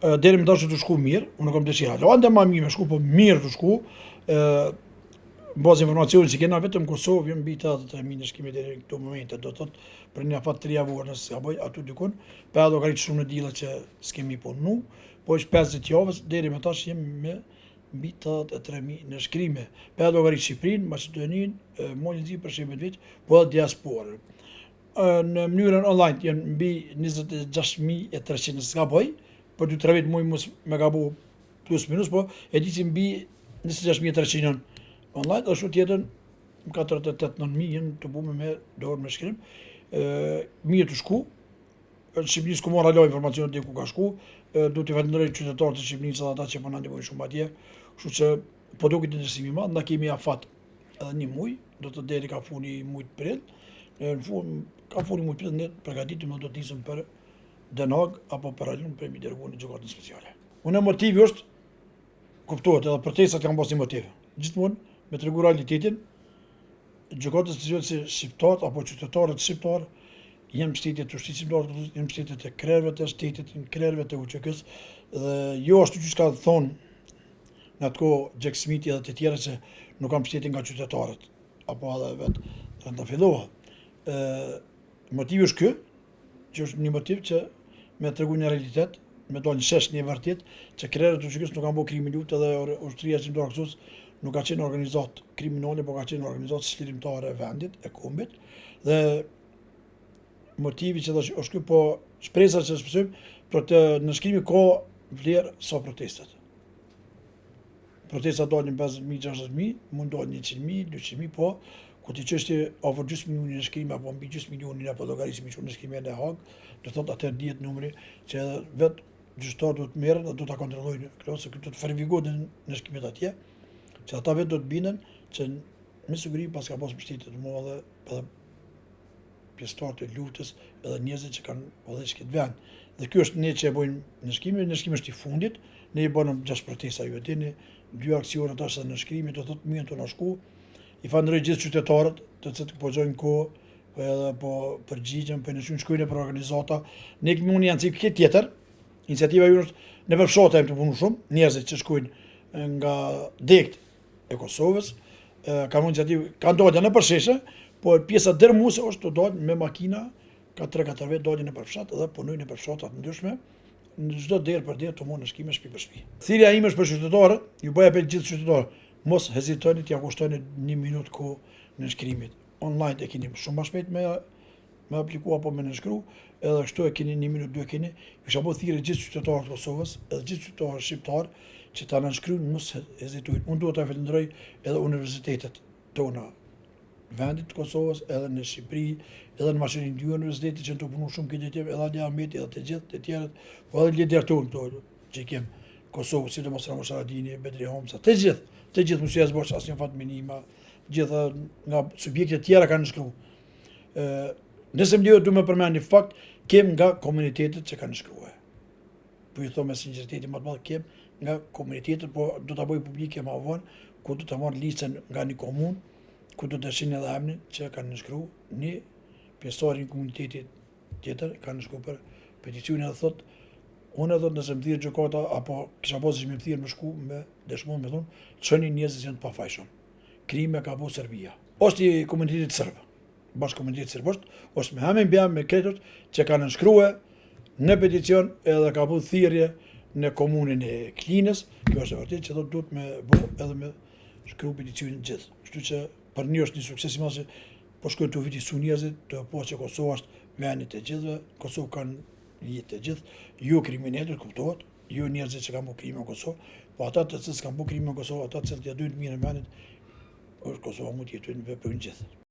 deri më tash të shku mirë, unë kam dëshira. Ande më mirë me shku, po mirë të shku. Bazë informacionin që kena vetëm Kosovë, jam mbi 83.000 në shkime deri në këto momente, do të thotë për një afat 3 javë nëse gaboj aty dikun, pa do garit shumë në dilla që s'kemi punu, po është 50 javës deri më tash jem me mbi 83.000 në shkrime. Pa do garit Shqipërinë, Maqedoninë, Molëzi për shembull vit, po edhe diasporën. Në mënyrën online janë mbi 26.300 nëse gaboj, për 2-3 vjet muj mos me gabu plus minus, po e di që mbi 26.300 online, ashtu tjetër 48.000 jenë të bume me dorë me shkrim. Mirë të shku, në Shqipëni s'ku marrë alo informacionet dhe ku ka shku, du t'i falenderoj qytetarët e Shqipënisë edhe ata që po na ndihmojnë shumë atje, kështu që po duket interesim i madh, na kemi afat edhe një muj, do të deri ka funi muj të prill, në fund ka funi muj të prill, ne përgatitem do të nisëm për Den Haag apo për Alun për mi dërguar në gjykatën speciale. Unë motivi është, kuptohet, edhe protestat kanë pas një motiv. Gjithmonë me tregu realitetin, gjykatës speciale si shqiptarët apo qytetarët shqiptar janë mbështetje të ushtrisë shqiptare, janë mbështetje të krerëve të shtetit, krerëve të UÇK-s dhe jo ashtu siç ka thonë në atë kohë Jack Smith edhe të tjerë që nuk kanë mbështetje nga qytetarët apo edhe vetë rënda fillova. Motivi është ky, që është një motiv që me tregu një realitet, me do një shesh një vërtet, që krerët të UÇK-s nuk kanë bërë krimi lut edhe ushtria shqiptare kështu nuk ka qenë organizat kriminale, po ka qenë organizat shlirimtare e vendit, e kombit, dhe motivi që është ky, po shpresa që shpresojmë, për të në shkrimi ka vlerë sa protestat. Protestat dalin 50.000, 60.000, mund dalin 100.000, 200.000, po ku ti qështi over 10 milioni në shkrimi, apo mbi 10 milioni apo llogarismi shumë në shkrimi e në Haag, do thotë atër dihet numri që edhe vetë gjyqtarët do të merren dhe do ta kontrollojnë këto, se këto të verifikohen në shkrimet atje, që ata vetë do të binen që me siguri pas ka pas mbështetje të madhe edhe pjesëtarë të luftës edhe njerëzit që kanë vëllësh këtë vend. Dhe ky është ne që e bëjmë në shkrim është i fundit, ne i bënëm 6 protesta ju e dini, 2 aksione tash në shkrimi, do thotë mirë të na shku. I falenderoj gjithë qytetarët të cilët po gjojnë kohë, edhe po përgjigjen, po në shkojnë për organizata. Ne kemi një ancik këtë tjetër, iniciativa ju është në përfshata e të punu shumë, njerëzit që shkojnë nga dekt e Kosovës, kanë iniciativë, kanë dalë në përsheshe, po pjesa dërmuese është të dalë me makina, ka 3-4 vjet dalin në përfshat dhe punojnë në përfshata të ndryshme, në çdo derë për derë të mund në shkime shtëpi për shtëpi. Thirrja ime është për qytetarët, ju bëj apel gjithë qytetarët, mos hezitoni t'ja kushtoni 1 minutë kohë në shkrimit. Online e keni shumë më shpejt me apliku apo me nënshkru, edhe kështu e keni 1 minutë, 2 keni. Kisha bërë thirrje gjithë qytetarët të Kosovës, edhe gjithë qytetarët shqiptarë që ta nënshkruajnë, mos hezitojnë. Unë duhet ta falenderoj edhe universitetet tona, vendit të Kosovës, edhe në Shqipëri, edhe në Maqedoninë, 2 universitete që të punu shumë këtë jetë, edhe Ali Ahmeti, edhe të gjithë të tjerët, po edhe lidertonë këto që kemë Kosovë, sidomos Ramos Haradini, Bedri Homsa, të gjithë mos ia zbosh asnjë Fatminima, gjithë nga subjekte tjera kanë shkruar. Nëse më duhet më përmend një fakt, kem nga komunitetet që kanë shkruar. Po ju them me sinqeritet më të madh, kem nga komunitetet, po do ta bëj publike më vonë, ku do ta marr listën nga një komunë, ku do të dashin edhe emrin që kanë shkruar një pjesëtar i komunitetit tjetër, kanë shkruar për peticionin dhe thotë unë edhe nëse më thirr gjykata apo kisha pasur që më thirr më shku me dëshmon me thonë, çoni njerëzit janë të pafajshëm. Krime ka bëu Serbia. Është i komunitetit serb. Bashkë komunitetit serb është me hamën bjam me kretët që kanë shkruar në peticion edhe ka bëu thirrje në komunën e Klinës. Kjo është vërtet që do duhet me bëu edhe me shkruaj peticionin gjithë. Kështu që për një është një sukses i madh që po shkojnë të viti su njerëzit, të po që Kosova është vendit e gjithëve, Kosovë kanë jetë të gjithë, jo kriminalët kuptohet, jo njerëzit që kanë bërë krime në Kosovë, po ata të cilët kanë bërë krime në Kosovë, ata të cilët ja duhen mirë në vendit, Kosova mund të jetojnë veprojnë gjithë.